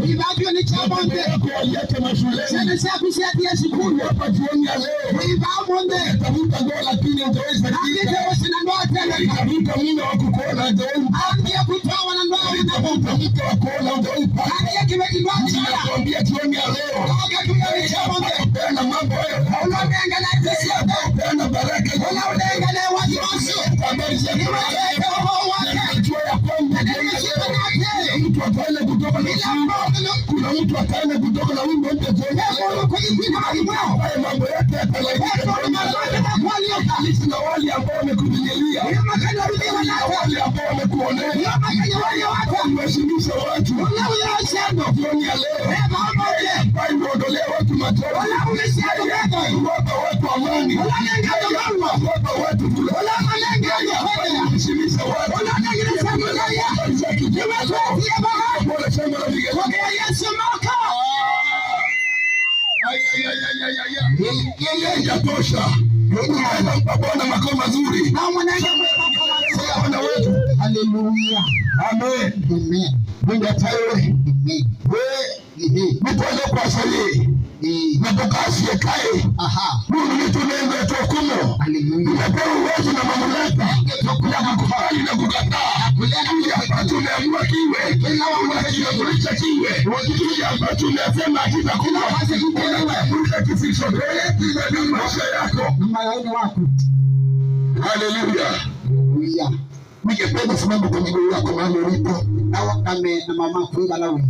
Ibavyo ni chamonde. Yake mashuleni. Sana siya kusiatia shukuru. Hapa jioni ya leo. Ibamonde. Tafuta ndoa lakini hujaweza. Akitewa sina ndoa tena. Tafuta mume wa kukuona hujaweza. Angia kutoa na ndoa. Tafuta mke wa kuona hujaweza. Angia kimekindoa. Nakwambia jioni ya leo. Oga kumya chamonde. Peana mambo hayo. Unalenga na pesa. Peana baraka. Unalenga na wasiwasi. Habari za Mungu. Najua ya kwamba mtu ataenda kutoka na kuna mtu ataenda kutoka na wimbo mpya jioni ya leo. Haya mambo yote yatalaika na wale ambao wamekuvinyilia, wale ambao wamekuonea, wameshimisha watu jioni ya leo, wameondolea watu machozi, wapa watu amani, wapa watu kula, wameshimisha watu. Yatosha. Bwana makao mazuri. Bwana wetu. Haleluya. Amen. Amen. Mungu atawe. Mtu aliyekuasalia. Natoka asiyekae. Mungu ni tunengo ya hukumu. Haleluya. Unapewa uwezo na mamlaka ya kukubali na kukataa. Kile ambacho umeamua kiwe. Unakiamurisha kiwe. Kile ambacho umesema hakitakuwa. Unakiamurisha kifisho. Ni maisha yako. Haleluya. Haleluya. Ningependa sababu kwa miguu yako mahali ulipo. Na mama kuiba lawe.